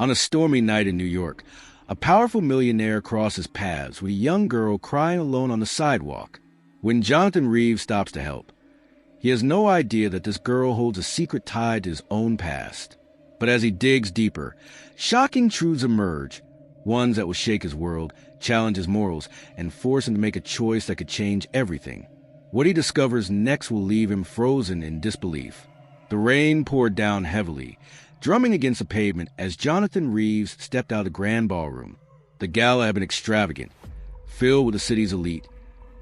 On a stormy night in New York, a powerful millionaire crosses paths with a young girl crying alone on the sidewalk. When Jonathan Reeves stops to help, he has no idea that this girl holds a secret tied to his own past. But as he digs deeper, shocking truths emerge, ones that will shake his world, challenge his morals, and force him to make a choice that could change everything. What he discovers next will leave him frozen in disbelief. The rain poured down heavily, drumming against the pavement as Jonathan Reeves stepped out of the grand ballroom. The gala had been extravagant, filled with the city's elite,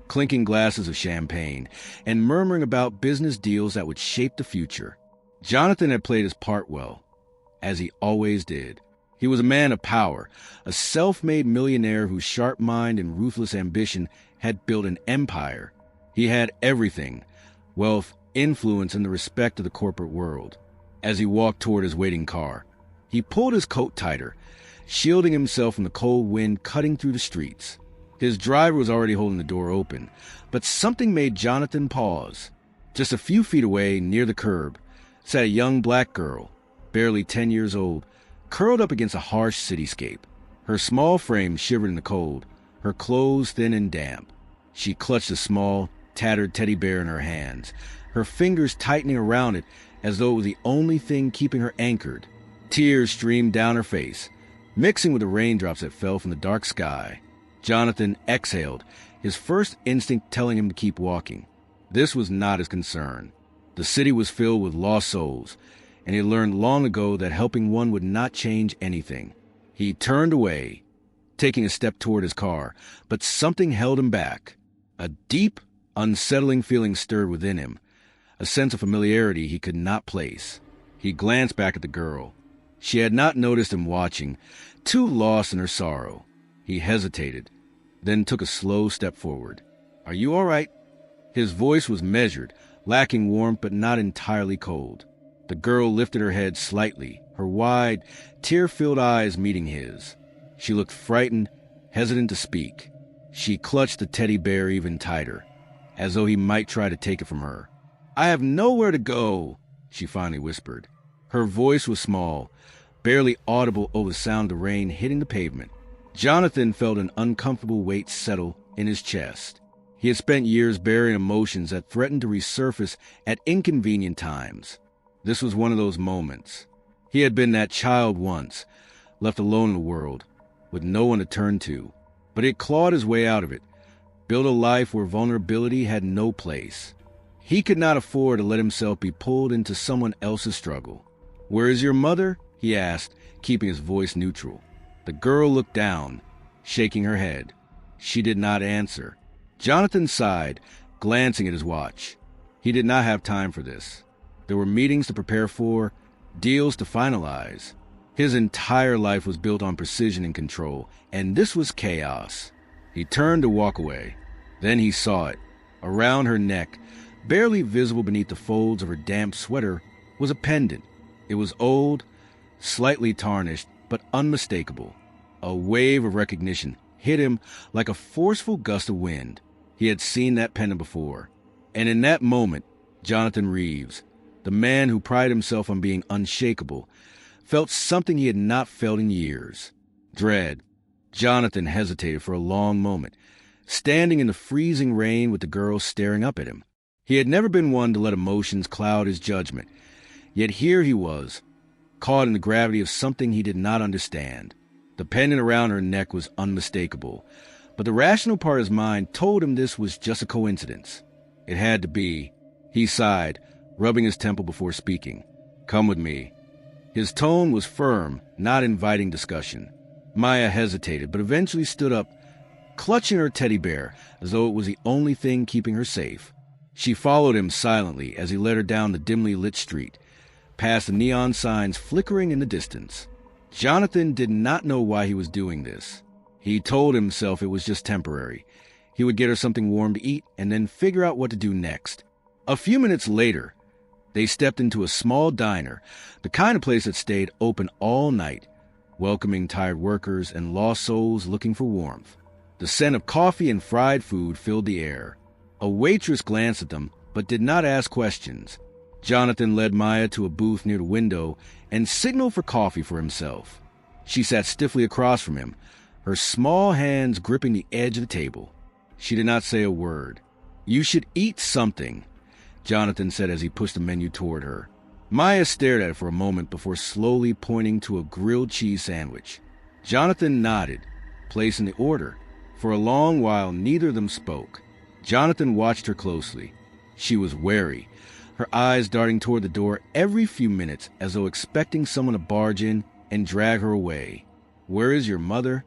clinking glasses of champagne, and murmuring about business deals that would shape the future. Jonathan had played his part well, as he always did. He was a man of power, a self-made millionaire whose sharp mind and ruthless ambition had built an empire. He had everything: wealth, influence, and the respect of the corporate world. As he walked toward his waiting car, he pulled his coat tighter, shielding himself from the cold wind cutting through the streets. His driver was already holding the door open, but something made Jonathan pause. Just a few feet away, near the curb, sat a young black girl, barely 10 years old, curled up against a harsh cityscape. Her small frame shivered in the cold, her clothes thin and damp. She clutched a small, tattered teddy bear in her hands, her fingers tightening around it as though it was the only thing keeping her anchored. Tears streamed down her face, mixing with the raindrops that fell from the dark sky. Jonathan exhaled, his first instinct telling him to keep walking. This was not his concern. The city was filled with lost souls, and he had learned long ago that helping one would not change anything. He turned away, taking a step toward his car, but something held him back. A deep, unsettling feeling stirred within him, a sense of familiarity he could not place. He glanced back at the girl. She had not noticed him watching, too lost in her sorrow. He hesitated, then took a slow step forward. "Are you all right?" His voice was measured, lacking warmth but not entirely cold. The girl lifted her head slightly, her wide, tear-filled eyes meeting his. She looked frightened, hesitant to speak. She clutched the teddy bear even tighter, as though he might try to take it from her. "I have nowhere to go," she finally whispered. Her voice was small, barely audible over the sound of the rain hitting the pavement. Jonathan felt an uncomfortable weight settle in his chest. He had spent years burying emotions that threatened to resurface at inconvenient times. This was one of those moments. He had been that child once, left alone in the world, with no one to turn to. But he had clawed his way out of it, built a life where vulnerability had no place. He could not afford to let himself be pulled into someone else's struggle. "Where is your mother?" he asked, keeping his voice neutral. The girl looked down, shaking her head. She did not answer. Jonathan sighed, glancing at his watch. He did not have time for this. There were meetings to prepare for, deals to finalize. His entire life was built on precision and control, and this was chaos. He turned to walk away. Then he saw it. Around her neck, barely visible beneath the folds of her damp sweater, was a pendant. It was old, slightly tarnished, but unmistakable. A wave of recognition hit him like a forceful gust of wind. He had seen that pendant before. And in that moment, Jonathan Reeves, the man who prided himself on being unshakable, felt something he had not felt in years. Dread. Jonathan hesitated for a long moment, standing in the freezing rain with the girl staring up at him. He had never been one to let emotions cloud his judgment, yet here he was, caught in the gravity of something he did not understand. The pendant around her neck was unmistakable, but the rational part of his mind told him this was just a coincidence. It had to be. He sighed, rubbing his temple before speaking. "Come with me." His tone was firm, not inviting discussion. Maya hesitated, but eventually stood up, clutching her teddy bear as though it was the only thing keeping her safe. She followed him silently as he led her down the dimly lit street, past the neon signs flickering in the distance. Jonathan did not know why he was doing this. He told himself it was just temporary. He would get her something warm to eat and then figure out what to do next. A few minutes later, they stepped into a small diner, the kind of place that stayed open all night, welcoming tired workers and lost souls looking for warmth. The scent of coffee and fried food filled the air. A waitress glanced at them, but did not ask questions. Jonathan led Maya to a booth near the window and signaled for coffee for himself. She sat stiffly across from him, her small hands gripping the edge of the table. She did not say a word. "You should eat something," Jonathan said as he pushed the menu toward her. Maya stared at it for a moment before slowly pointing to a grilled cheese sandwich. Jonathan nodded, placing the order. For a long while, neither of them spoke. Jonathan watched her closely. She was wary, her eyes darting toward the door every few minutes as though expecting someone to barge in and drag her away. "Where is your mother?"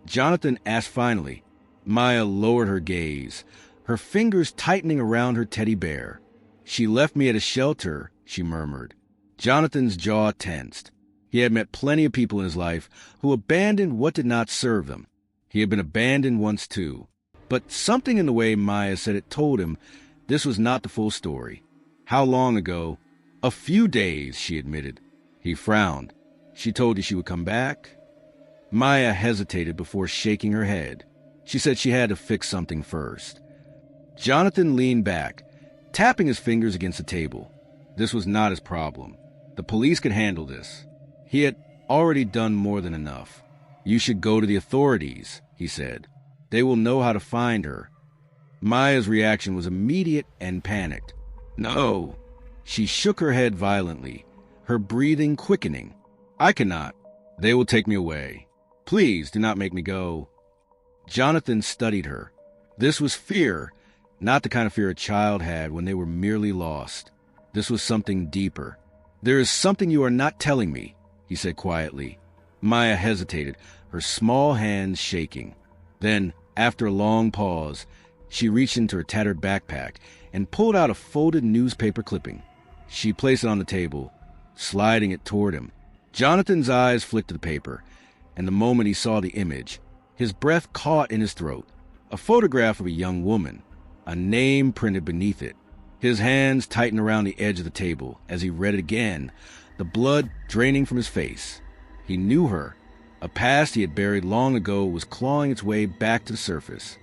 Jonathan asked finally. Maya lowered her gaze, her fingers tightening around her teddy bear. "She left me at a shelter," she murmured. Jonathan's jaw tensed. He had met plenty of people in his life who abandoned what did not serve them. He had been abandoned once too. But something in the way Maya said it told him this was not the full story. "How long ago?" "A few days," she admitted. He frowned. "She told you she would come back?" Maya hesitated before shaking her head. She said she had to fix something first. Jonathan leaned back, tapping his fingers against the table. This was not his problem. The police could handle this. He had already done more than enough. "You should go to the authorities," he said. "They will know how to find her." Maya's reaction was immediate and panicked. "No." She shook her head violently, her breathing quickening. "I cannot. They will take me away. Please do not make me go." Jonathan studied her. This was fear, not the kind of fear a child had when they were merely lost. This was something deeper. "There is something you are not telling me," he said quietly. Maya hesitated, her small hands shaking. Then, after a long pause, she reached into her tattered backpack and pulled out a folded newspaper clipping. She placed it on the table, sliding it toward him. Jonathan's eyes flicked to the paper, and the moment he saw the image, his breath caught in his throat. A photograph of a young woman, a name printed beneath it. His hands tightened around the edge of the table as he read it again, the blood draining from his face. He knew her. A past he had buried long ago was clawing its way back to the surface.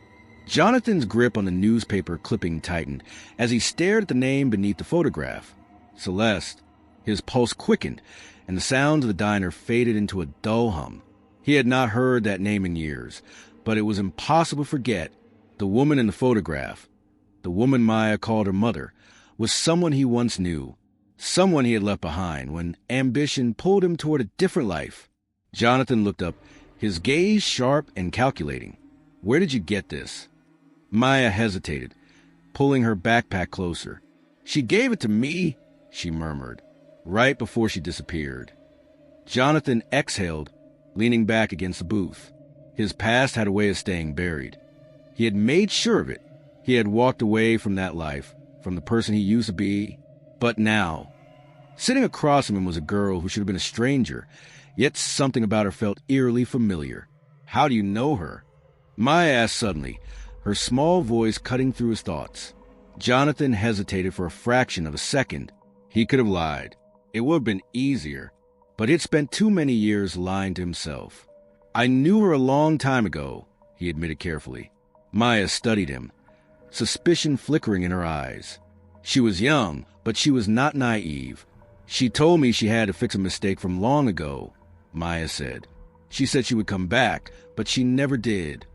Jonathan's grip on the newspaper clipping tightened as he stared at the name beneath the photograph. Celeste. His pulse quickened, and the sounds of the diner faded into a dull hum. He had not heard that name in years, but it was impossible to forget. The woman in the photograph, the woman Maya called her mother, was someone he once knew, someone he had left behind when ambition pulled him toward a different life. Jonathan looked up, his gaze sharp and calculating. "Where did you get this?" Maya hesitated, pulling her backpack closer. "She gave it to me," she murmured, right before she disappeared. Jonathan exhaled, leaning back against the booth. His past had a way of staying buried. He had made sure of it. He had walked away from that life, from the person he used to be. But now, sitting across from him was a girl who should have been a stranger, yet something about her felt eerily familiar. "How do you know her?" Maya asked suddenly, her small voice cutting through his thoughts. Jonathan hesitated for a fraction of a second. He could have lied. It would have been easier, but he had spent too many years lying to himself. "I knew her a long time ago," he admitted carefully. Maya studied him, suspicion flickering in her eyes. She was young, but she was not naive. "She told me she had to fix a mistake from long ago," Maya said. "She said she would come back, but she never did."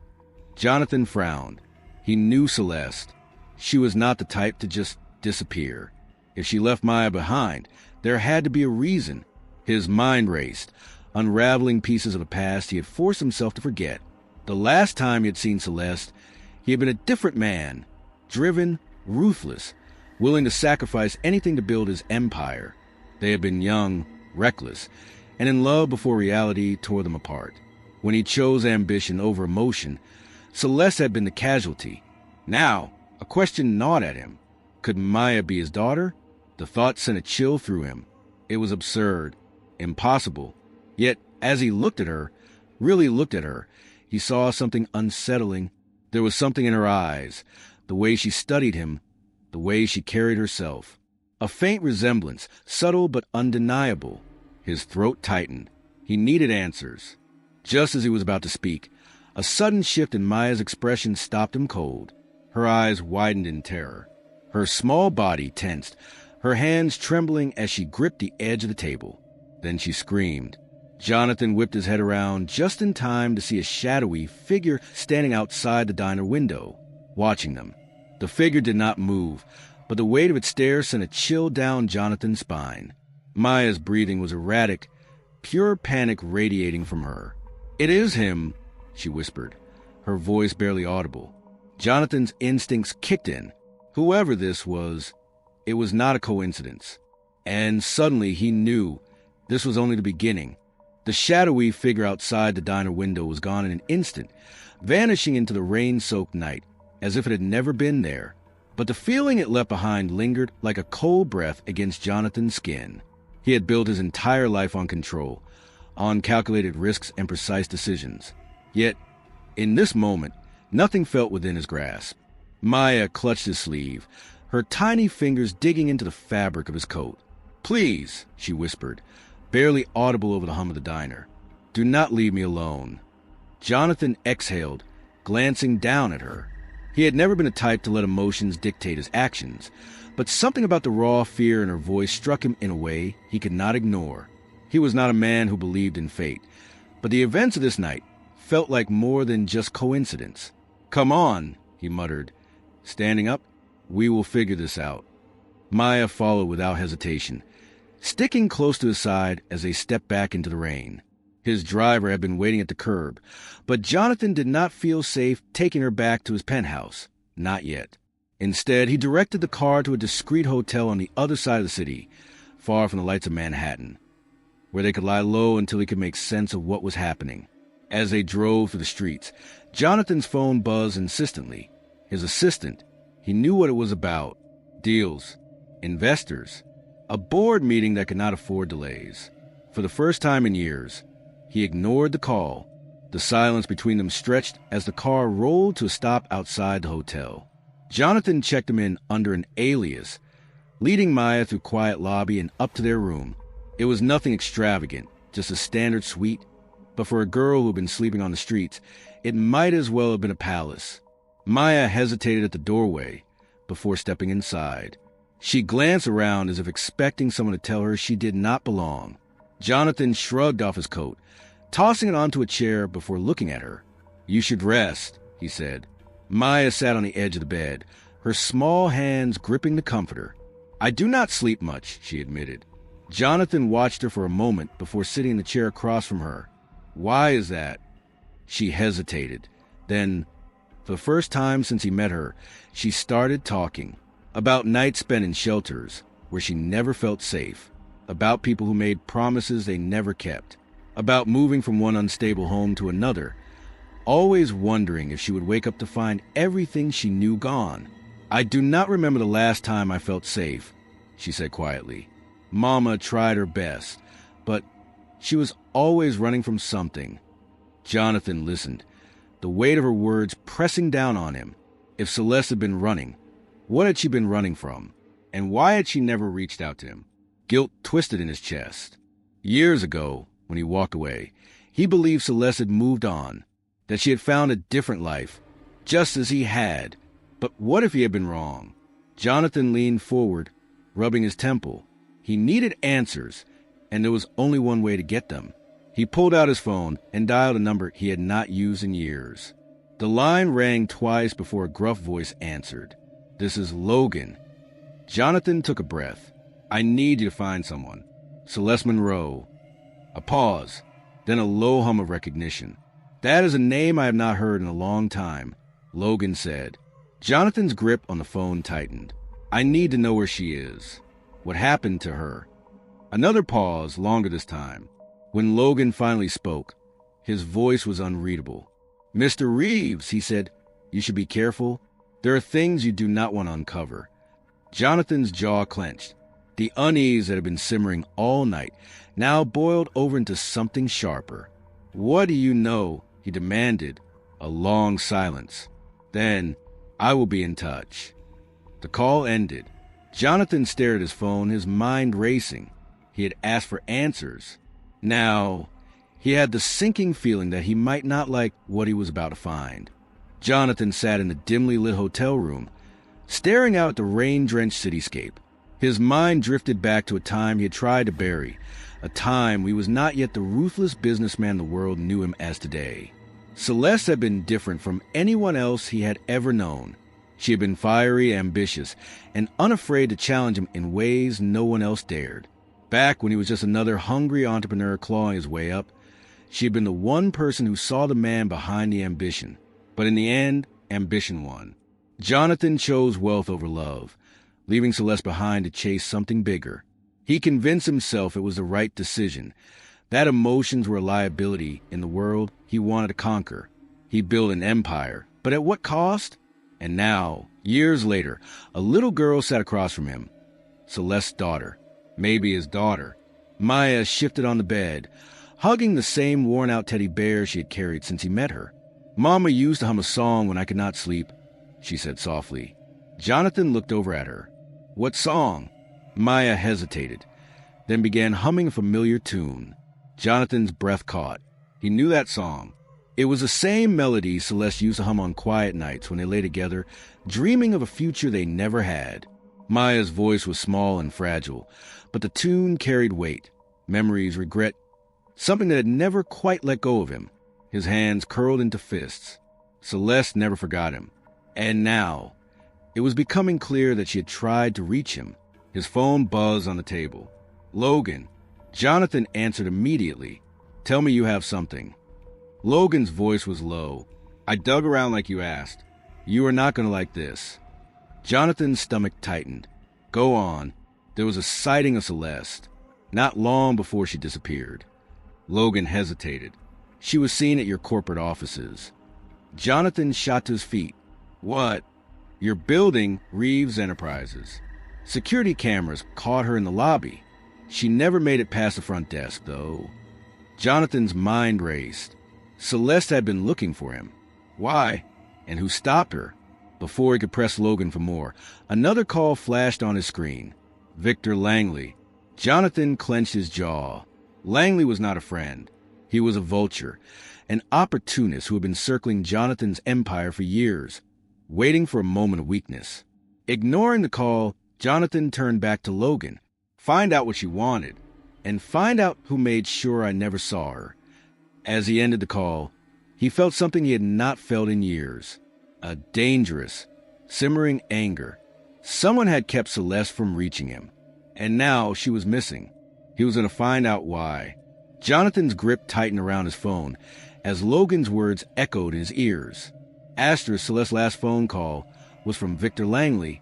Jonathan frowned. He knew Celeste. She was not the type to just disappear. If she left Maya behind, there had to be a reason. His mind raced, unraveling pieces of the past he had forced himself to forget. The last time he had seen Celeste, he had been a different man, driven, ruthless, willing to sacrifice anything to build his empire. They had been young, reckless, and in love before reality tore them apart. When he chose ambition over emotion, Celeste had been the casualty. Now, a question gnawed at him. Could Maya be his daughter? The thought sent a chill through him. It was absurd, impossible. Yet, as he looked at her, really looked at her, he saw something unsettling. There was something in her eyes, the way she studied him, the way she carried herself. A faint resemblance, subtle but undeniable. His throat tightened. He needed answers. Just as he was about to speak, a sudden shift in Maya's expression stopped him cold. Her eyes widened in terror. Her small body tensed, her hands trembling as she gripped the edge of the table. Then she screamed. Jonathan whipped his head around just in time to see a shadowy figure standing outside the diner window, watching them. The figure did not move, but the weight of its stare sent a chill down Jonathan's spine. Maya's breathing was erratic, pure panic radiating from her. "It is him," she whispered, her voice barely audible. Jonathan's instincts kicked in. Whoever this was, it was not a coincidence. And suddenly he knew this was only the beginning. The shadowy figure outside the diner window was gone in an instant, vanishing into the rain-soaked night, as if it had never been there. But the feeling it left behind lingered like a cold breath against Jonathan's skin. He had built his entire life on control, on calculated risks and precise decisions. Yet, in this moment, nothing felt within his grasp. Maya clutched his sleeve, her tiny fingers digging into the fabric of his coat. "Please," she whispered, barely audible over the hum of the diner. "Do not leave me alone." Jonathan exhaled, glancing down at her. He had never been the type to let emotions dictate his actions, but something about the raw fear in her voice struck him in a way he could not ignore. He was not a man who believed in fate, but the events of this night felt like more than just coincidence. "Come on," he muttered. Standing up, "We will figure this out." Maya followed without hesitation, sticking close to his side as they stepped back into the rain. His driver had been waiting at the curb, but Jonathan did not feel safe taking her back to his penthouse. Not yet. Instead, he directed the car to a discreet hotel on the other side of the city, far from the lights of Manhattan, where they could lie low until he could make sense of what was happening. As they drove through the streets, Jonathan's phone buzzed insistently. His assistant, he knew what it was about. Deals. Investors. A board meeting that could not afford delays. For the first time in years, he ignored the call. The silence between them stretched as the car rolled to a stop outside the hotel. Jonathan checked him in under an alias, leading Maya through quiet lobby and up to their room. It was nothing extravagant, just a standard suite, but for a girl who had been sleeping on the streets, it might as well have been a palace. Maya hesitated at the doorway before stepping inside. She glanced around as if expecting someone to tell her she did not belong. Jonathan shrugged off his coat, tossing it onto a chair before looking at her. "You should rest," he said. Maya sat on the edge of the bed, her small hands gripping the comforter. "I do not sleep much," she admitted. Jonathan watched her for a moment before sitting in the chair across from her. "Why is that?" She hesitated. Then, for the first time since he met her, she started talking. About nights spent in shelters, where she never felt safe. About people who made promises they never kept. About moving from one unstable home to another, always wondering if she would wake up to find everything she knew gone. "I do not remember the last time I felt safe," she said quietly. Mama tried her best, but she was always running from something. Jonathan listened, the weight of her words pressing down on him. If Celeste had been running, what had she been running from? And why had she never reached out to him? Guilt twisted in his chest. Years ago, when he walked away, he believed Celeste had moved on, that she had found a different life, just as he had. But what if he had been wrong? Jonathan leaned forward, rubbing his temple. He needed answers, and there was only one way to get them. He pulled out his phone and dialed a number he had not used in years. The line rang twice before a gruff voice answered. "This is Logan." Jonathan took a breath. "I need you to find someone. Celeste Monroe." A pause, then a low hum of recognition. "That is a name I have not heard in a long time," Logan said. Jonathan's grip on the phone tightened. "I need to know where she is. What happened to her?" Another pause, longer this time. When Logan finally spoke, his voice was unreadable. "Mr. Reeves," he said, "you should be careful. There are things you do not want to uncover." Jonathan's jaw clenched. The unease that had been simmering all night now boiled over into something sharper. "What do you know?" he demanded. A long silence. Then, "I will be in touch." The call ended. Jonathan stared at his phone, his mind racing. He had asked for answers. Now, he had the sinking feeling that he might not like what he was about to find. Jonathan sat in the dimly lit hotel room, staring out at the rain-drenched cityscape. His mind drifted back to a time he had tried to bury, a time when he was not yet the ruthless businessman the world knew him as today. Celeste had been different from anyone else he had ever known. She had been fiery, ambitious, and unafraid to challenge him in ways no one else dared. Back when he was just another hungry entrepreneur clawing his way up, she had been the one person who saw the man behind the ambition. But in the end, ambition won. Jonathan chose wealth over love, leaving Celeste behind to chase something bigger. He convinced himself it was the right decision, that emotions were a liability in the world he wanted to conquer. He built an empire, but at what cost? And now, years later, a little girl sat across from him. Celeste's daughter. Maybe his daughter. Maya shifted on the bed, hugging the same worn-out teddy bear she had carried since he met her. "Mama used to hum a song when I could not sleep," she said softly. Jonathan looked over at her. "What song?" Maya hesitated, then began humming a familiar tune. Jonathan's breath caught. He knew that song. It was the same melody Celeste used to hum on quiet nights when they lay together, dreaming of a future they never had. Maya's voice was small and fragile, but the tune carried weight, memories, regret, something that had never quite let go of him. His hands curled into fists. Celeste never forgot him. And now, it was becoming clear that she had tried to reach him. His phone buzzed on the table. "Logan." Jonathan answered immediately. "Tell me you have something." Logan's voice was low. "I dug around like you asked. You are not going to like this." Jonathan's stomach tightened. "Go on." There was a sighting of Celeste, not long before she disappeared. Logan hesitated. "She was seen at your corporate offices." Jonathan shot to his feet. "What?" "Your building, Reeves Enterprises. Security cameras caught her in the lobby. She never made it past the front desk, though." Jonathan's mind raced. Celeste had been looking for him. Why? And who stopped her? Before he could press Logan for more, another call flashed on his screen. Victor Langley. Jonathan clenched his jaw. Langley was not a friend. He was a vulture, an opportunist who had been circling Jonathan's empire for years, waiting for a moment of weakness. Ignoring the call, Jonathan turned back to Logan. "Find out what she wanted, and find out who made sure I never saw her." As he ended the call, he felt something he had not felt in years. A dangerous, simmering anger. Someone had kept Celeste from reaching him, and now she was missing. He was going to find out why. Jonathan's grip tightened around his phone as Logan's words echoed in his ears. Asterisk, Celeste's last phone call was from Victor Langley.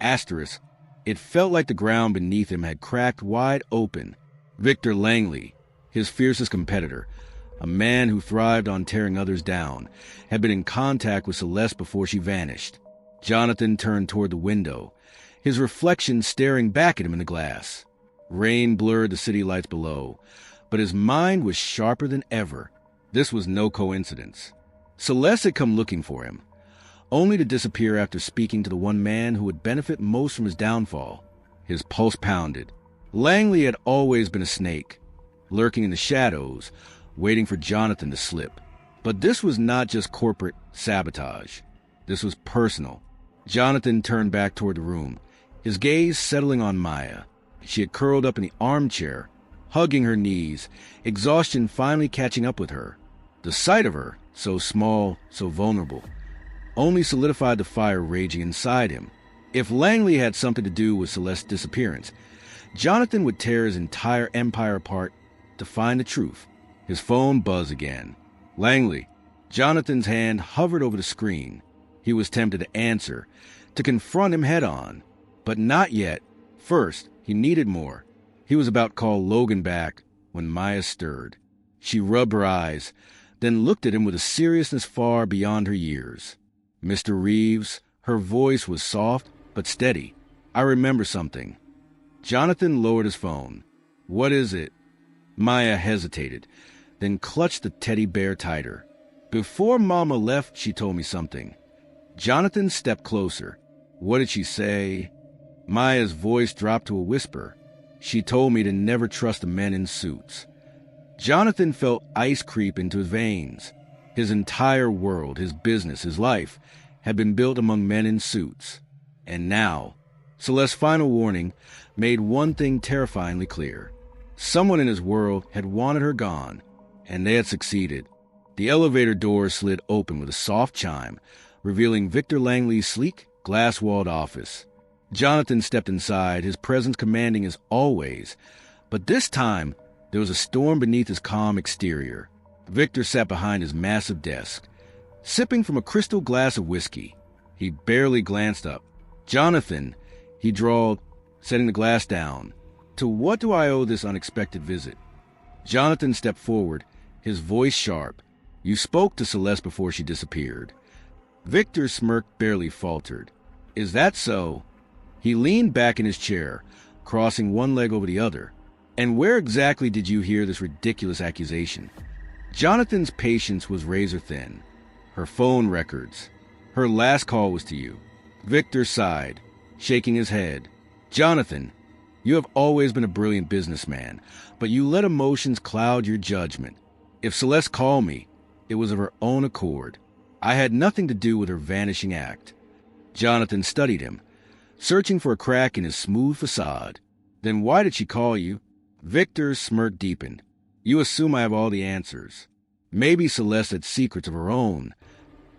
Asterisk, it felt like the ground beneath him had cracked wide open. Victor Langley, his fiercest competitor, a man who thrived on tearing others down, had been in contact with Celeste before she vanished. Jonathan turned toward the window, his reflection staring back at him in the glass. Rain blurred the city lights below, but his mind was sharper than ever. This was no coincidence. Celeste had come looking for him, only to disappear after speaking to the one man who would benefit most from his downfall. His pulse pounded. Langley had always been a snake, lurking in the shadows, waiting for Jonathan to slip. But this was not just corporate sabotage. This was personal. Jonathan turned back toward the room, his gaze settling on Maya. She had curled up in the armchair, hugging her knees, exhaustion finally catching up with her. The sight of her, so small, so vulnerable, only solidified the fire raging inside him. If Langley had something to do with Celeste's disappearance, Jonathan would tear his entire empire apart to find the truth. His phone buzzed again. Langley. Jonathan's hand hovered over the screen. He was tempted to answer, to confront him head-on. But not yet. First, he needed more. He was about to call Logan back when Maya stirred. She rubbed her eyes, then looked at him with a seriousness far beyond her years. "Mr. Reeves," her voice was soft but steady. "I remember something." Jonathan lowered his phone. "What is it?" Maya hesitated, then clutched the teddy bear tighter. "Before Mama left, she told me something." Jonathan stepped closer. "What did she say?" Maya's voice dropped to a whisper. "She told me to never trust the men in suits." Jonathan felt ice creep into his veins. His entire world, his business, his life, had been built among men in suits. And now, Celeste's final warning made one thing terrifyingly clear. Someone in his world had wanted her gone, and they had succeeded. The elevator door slid open with a soft chime, revealing Victor Langley's sleek, glass-walled office. Jonathan stepped inside, his presence commanding as always, but this time there was a storm beneath his calm exterior. Victor sat behind his massive desk, sipping from a crystal glass of whiskey. He barely glanced up. "Jonathan," he drawled, setting the glass down. "To what do I owe this unexpected visit?" Jonathan stepped forward, his voice sharp. "You spoke to Celeste before she disappeared." Victor's smirk barely faltered. "Is that so?" He leaned back in his chair, crossing one leg over the other. "And where exactly did you hear this ridiculous accusation?" Jonathan's patience was razor thin. "Her phone records. Her last call was to you." Victor sighed, shaking his head. "Jonathan, you have always been a brilliant businessman, but you let emotions cloud your judgment. If Celeste called me, it was of her own accord. I had nothing to do with her vanishing act." Jonathan studied him, searching for a crack in his smooth facade. "Then why did she call you?" Victor's smirk deepened. "You assume I have all the answers. Maybe Celeste had secrets of her own."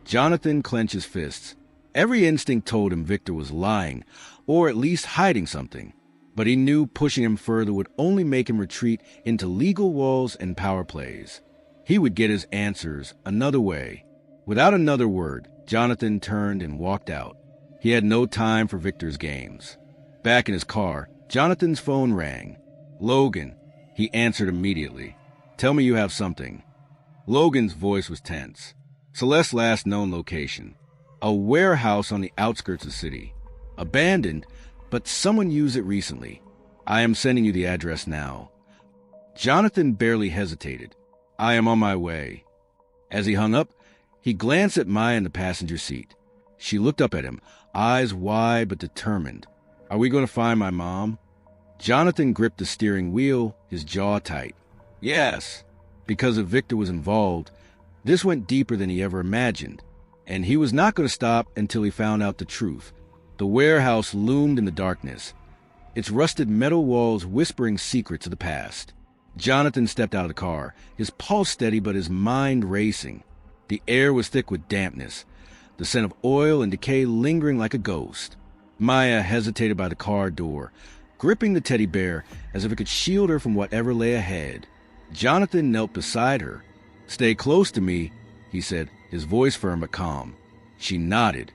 Jonathan clenched his fists. Every instinct told him Victor was lying, or at least hiding something. But he knew pushing him further would only make him retreat into legal walls and power plays. He would get his answers another way. Without another word, Jonathan turned and walked out. He had no time for Victor's games. Back in his car, Jonathan's phone rang. "Logan," he answered immediately. "Tell me you have something." Logan's voice was tense. Celeste's last known location. A warehouse on the outskirts of the city. Abandoned, but someone used it recently. "I am sending you the address now." Jonathan barely hesitated. "I am on my way." As he hung up, he glanced at Maya in the passenger seat. She looked up at him, eyes wide but determined. "Are we going to find my mom?" Jonathan gripped the steering wheel, his jaw tight. "Yes." Because if Victor was involved, this went deeper than he ever imagined, and he was not going to stop until he found out the truth. The warehouse loomed in the darkness, its rusted metal walls whispering secrets of the past. Jonathan stepped out of the car, his pulse steady but his mind racing. The air was thick with dampness, the scent of oil and decay lingering like a ghost. Maya hesitated by the car door, gripping the teddy bear as if it could shield her from whatever lay ahead. Jonathan knelt beside her. "Stay close to me," he said, his voice firm but calm. She nodded,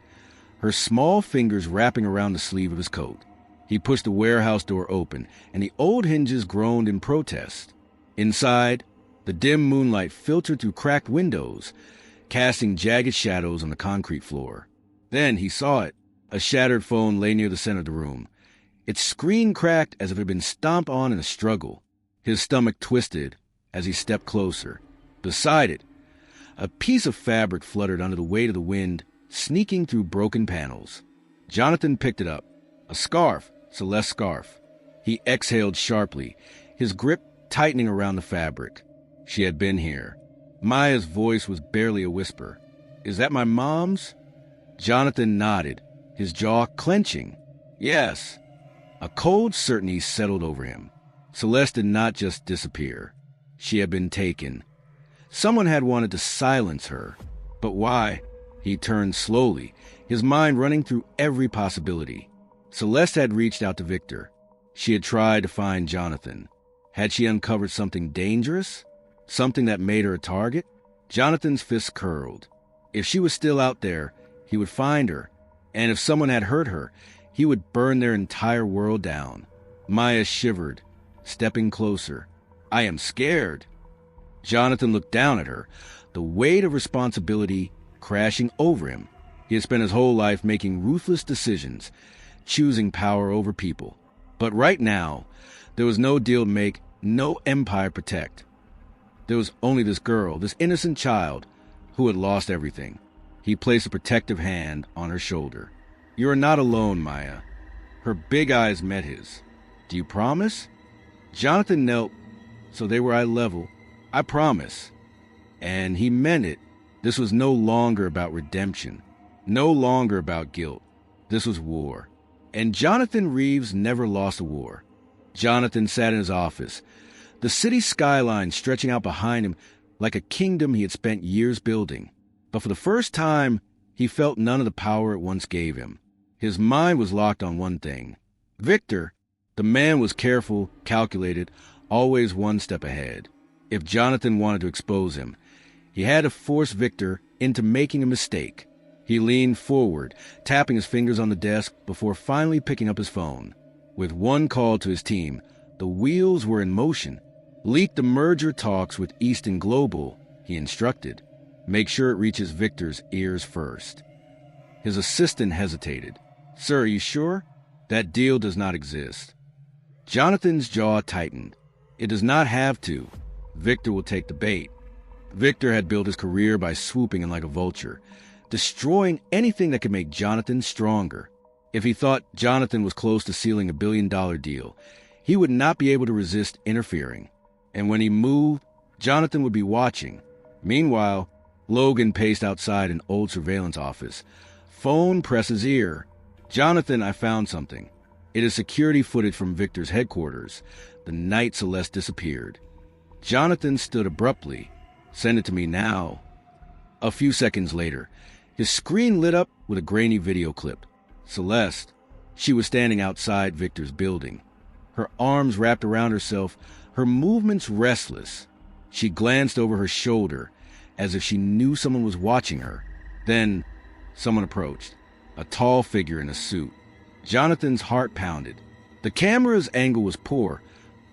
her small fingers wrapping around the sleeve of his coat. He pushed the warehouse door open, and the old hinges groaned in protest. Inside, the dim moonlight filtered through cracked windows, casting jagged shadows on the concrete floor. Then he saw it. A shattered phone lay near the center of the room. Its screen cracked as if it had been stomped on in a struggle. His stomach twisted as he stepped closer. Beside it, a piece of fabric fluttered under the weight of the wind, sneaking through broken panels. Jonathan picked it up. A scarf, Celeste's scarf. He exhaled sharply, his grip tightening around the fabric. She had been here. Maya's voice was barely a whisper. "Is that my mom's?" Jonathan nodded, his jaw clenching. "Yes." A cold certainty settled over him. Celeste did not just disappear. She had been taken. Someone had wanted to silence her. But why? He turned slowly, his mind running through every possibility. Celeste had reached out to Victor. She had tried to find Jonathan. Had she uncovered something dangerous? Something that made her a target? Jonathan's fists curled. If she was still out there, he would find her. And if someone had hurt her, he would burn their entire world down. Maya shivered, stepping closer. "I am scared." Jonathan looked down at her, the weight of responsibility crashing over him. He had spent his whole life making ruthless decisions, choosing power over people. But right now, there was no deal to make, no empire to protect. There was only this girl, this innocent child, who had lost everything. He placed a protective hand on her shoulder. "You are not alone, Maya." Her big eyes met his. "Do you promise?" Jonathan knelt, so they were eye level. "I promise." And he meant it. This was no longer about redemption, no longer about guilt. This was war. And Jonathan Reeves never lost a war. Jonathan sat in his office, the city skyline stretching out behind him like a kingdom he had spent years building. But for the first time, he felt none of the power it once gave him. His mind was locked on one thing. Victor, the man, was careful, calculated, always one step ahead. If Jonathan wanted to expose him, he had to force Victor into making a mistake. He leaned forward, tapping his fingers on the desk before finally picking up his phone. With one call to his team, the wheels were in motion. Leak the merger talks with Easton Global, he instructed. Make sure it reaches Victor's ears first. His assistant hesitated. Sir, are you sure? That deal does not exist. Jonathan's jaw tightened. It does not have to. Victor will take the bait. Victor had built his career by swooping in like a vulture, destroying anything that could make Jonathan stronger. If he thought Jonathan was close to sealing a billion-dollar deal, he would not be able to resist interfering. And when he moved, Jonathan would be watching. Meanwhile, Logan paced outside an old surveillance office. Phone presses ear. Jonathan, I found something. It is security footage from Victor's headquarters, the night Celeste disappeared. Jonathan stood abruptly. Send it to me now. A few seconds later, his screen lit up with a grainy video clip. Celeste. She was standing outside Victor's building. Her arms wrapped around herself, her movements restless. She glanced over her shoulder, as if she knew someone was watching her. Then, someone approached. A tall figure in a suit. Jonathan's heart pounded. The camera's angle was poor,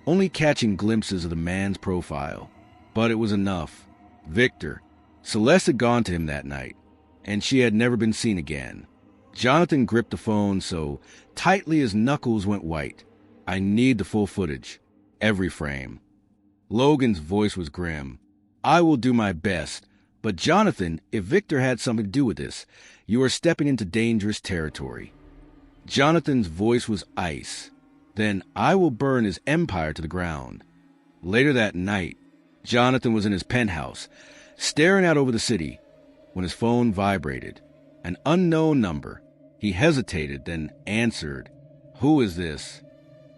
only catching glimpses of the man's profile. But it was enough. Victor. Celeste had gone to him that night, and she had never been seen again. Jonathan gripped the phone so tightly his knuckles went white. I need the full footage. Every frame. Logan's voice was grim. I will do my best. But Jonathan, if Victor had something to do with this, you are stepping into dangerous territory. Jonathan's voice was ice. Then I will burn his empire to the ground. Later that night, Jonathan was in his penthouse, staring out over the city, when his phone vibrated. An unknown number. He hesitated, then answered. Who is this?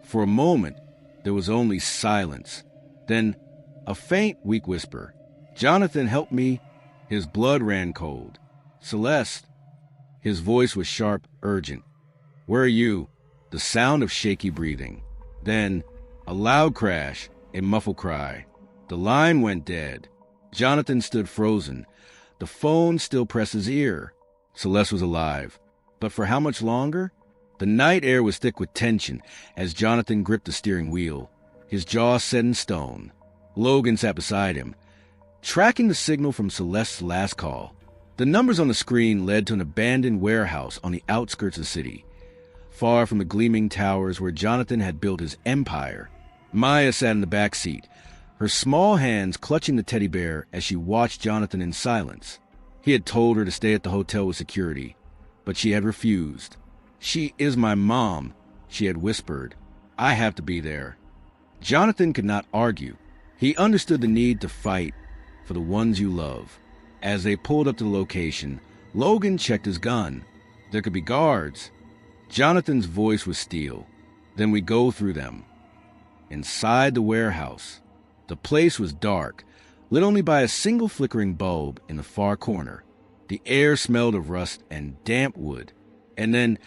For a moment, there was only silence. Then, a faint, weak whisper. Jonathan, help me. His blood ran cold. Celeste. His voice was sharp, urgent. Where are you? The sound of shaky breathing. Then, a loud crash, a muffled cry. The line went dead. Jonathan stood frozen. The phone still pressed his ear. Celeste was alive. But for how much longer? The night air was thick with tension as Jonathan gripped the steering wheel, his jaw set in stone. Logan sat beside him, tracking the signal from Celeste's last call. The numbers on the screen led to an abandoned warehouse on the outskirts of the city, far from the gleaming towers where Jonathan had built his empire. Maya sat in the back seat, her small hands clutching the teddy bear as she watched Jonathan in silence. He had told her to stay at the hotel with security, but she had refused. She is my mom, she had whispered. I have to be there. Jonathan could not argue. He understood the need to fight for the ones you love. As they pulled up to the location, Logan checked his gun. There could be guards. Jonathan's voice was steel. Then we go through them. Inside the warehouse, the place was dark, lit only by a single flickering bulb in the far corner. The air smelled of rust and damp wood. And then,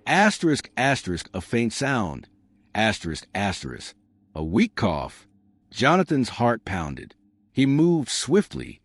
asterisk, asterisk, a faint sound. Asterisk, asterisk, a weak cough. Jonathan's heart pounded. He moved swiftly,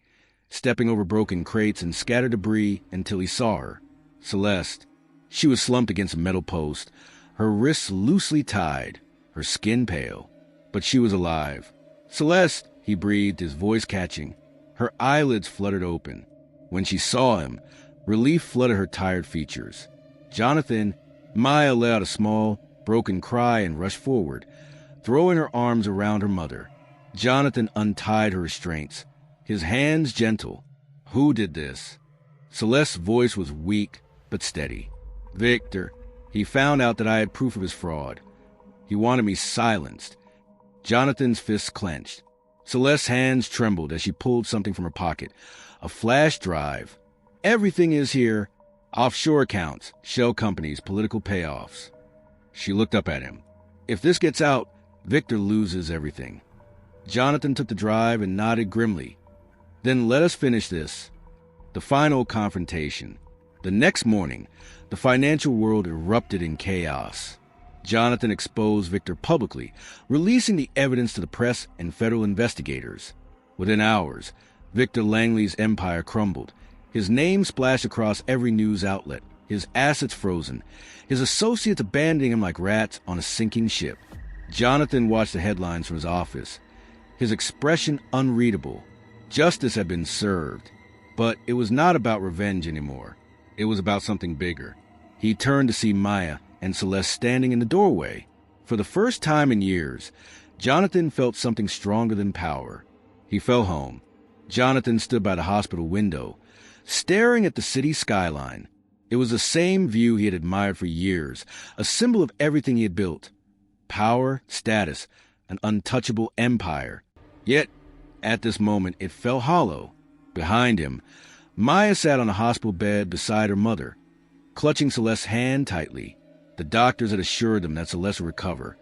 stepping over broken crates and scattered debris until he saw her. Celeste. She was slumped against a metal post, her wrists loosely tied, her skin pale. But she was alive. Celeste, he breathed, his voice catching. Her eyelids fluttered open. When she saw him, relief flooded her tired features. Jonathan, Maya let out a small, broken cry and rushed forward, throwing her arms around her mother. Jonathan untied her restraints, his hands gentle. Who did this? Celeste's voice was weak but steady. Victor. He found out that I had proof of his fraud. He wanted me silenced. Jonathan's fists clenched. Celeste's hands trembled as she pulled something from her pocket. A flash drive. Everything is here. Offshore accounts, shell companies, political payoffs. She looked up at him. If this gets out, Victor loses everything. Jonathan took the drive and nodded grimly. Then let us finish this. The final confrontation. The next morning, the financial world erupted in chaos. Jonathan exposed Victor publicly, releasing the evidence to the press and federal investigators. Within hours, Victor Langley's empire crumbled. His name splashed across every news outlet, his assets frozen, his associates abandoning him like rats on a sinking ship. Jonathan watched the headlines from his office, his expression unreadable. Justice had been served, but it was not about revenge anymore. It was about something bigger. He turned to see Maya and Celeste standing in the doorway. For the first time in years, Jonathan felt something stronger than power. He fell home. Jonathan stood by the hospital window, staring at the city skyline. It was the same view he had admired for years, a symbol of everything he had built. Power, status, an untouchable empire. Yet, at this moment, it fell hollow. Behind him, Maya sat on a hospital bed beside her mother, clutching Celeste's hand tightly. The doctors had assured them that Celeste would recover,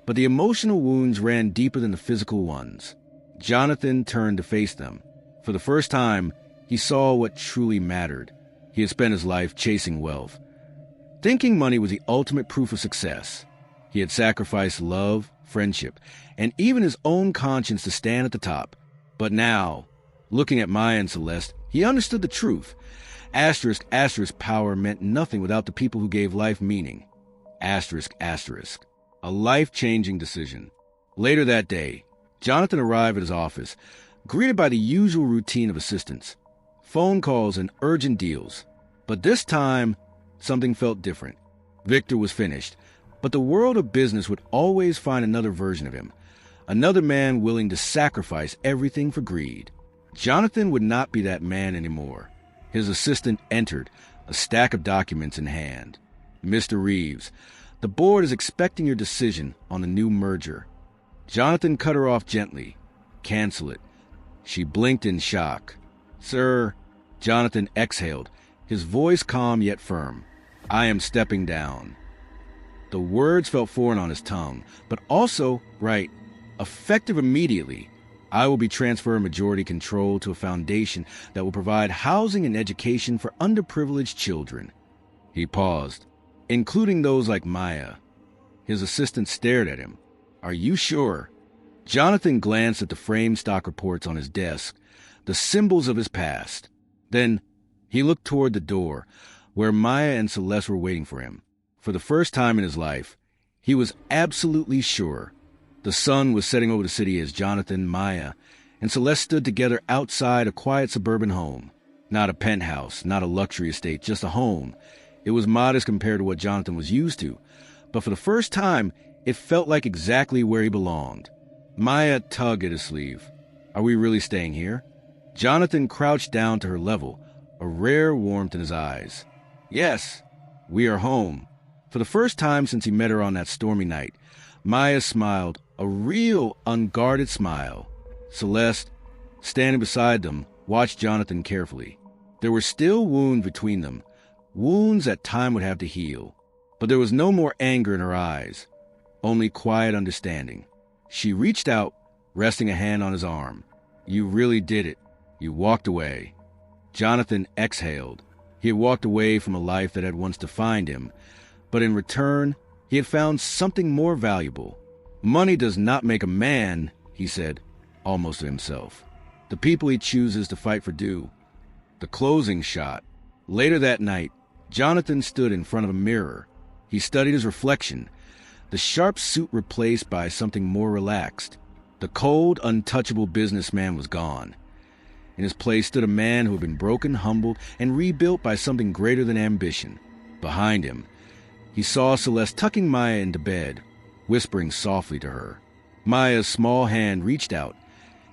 but the emotional wounds ran deeper than the physical ones. Jonathan turned to face them. For the first time, he saw what truly mattered. He had spent his life chasing wealth, thinking money was the ultimate proof of success. He had sacrificed love, friendship, and even his own conscience to stand at the top. But now, looking at Maya and Celeste, he understood the truth. Asterisk power meant nothing without the people who gave life meaning. Asterisk. A life-changing decision. Later that day, Jonathan arrived at his office, greeted by the usual routine of assistants, phone calls and urgent deals. But this time, something felt different. Victor was finished, but the world of business would always find another version of him, another man willing to sacrifice everything for greed. Jonathan would not be that man anymore. His assistant entered, a stack of documents in hand. Mr. Reeves, the board is expecting your decision on the new merger. Jonathan cut her off gently. Cancel it. She blinked in shock. Sir, Jonathan exhaled, his voice calm yet firm. I am stepping down. The words felt foreign on his tongue, but also, right, effective immediately. I will be transferring majority control to a foundation that will provide housing and education for underprivileged children. He paused, including those like Maya. His assistant stared at him. Are you sure? Jonathan glanced at the framed stock reports on his desk, the symbols of his past. Then he looked toward the door, where Maya and Celeste were waiting for him. For the first time in his life, he was absolutely sure. The sun was setting over the city as Jonathan, Maya, and Celeste stood together outside a quiet suburban home. Not a penthouse, not a luxury estate, just a home. It was modest compared to what Jonathan was used to, but for the first time, it felt like exactly where he belonged. Maya tugged at his sleeve. Are we really staying here? Jonathan crouched down to her level, a rare warmth in his eyes. Yes, we are home. For the first time since he met her on that stormy night, Maya smiled, a real, unguarded smile. Celeste, standing beside them, watched Jonathan carefully. There were still wounds between them, wounds that time would have to heal. But there was no more anger in her eyes, only quiet understanding. She reached out, resting a hand on his arm. You really did it. You walked away. Jonathan exhaled. He had walked away from a life that had once defined him, but in return, he had found something more valuable. Money does not make a man, he said, almost to himself. The people he chooses to fight for do. The closing shot. Later that night, Jonathan stood in front of a mirror. He studied his reflection, the sharp suit replaced by something more relaxed. The cold, untouchable businessman was gone. In his place stood a man who had been broken, humbled, and rebuilt by something greater than ambition. Behind him, he saw Celeste tucking Maya into bed, whispering softly to her. Maya's small hand reached out,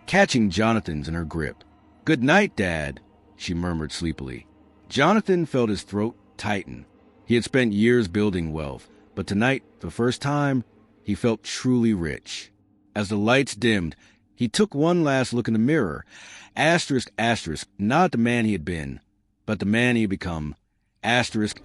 catching Jonathan's in her grip. Good night, Dad, she murmured sleepily. Jonathan felt his throat tighten. He had spent years building wealth, but tonight, for the first time, he felt truly rich. As the lights dimmed, he took one last look in the mirror. Asterisk, not the man he had been, but the man he had become. Asterisk.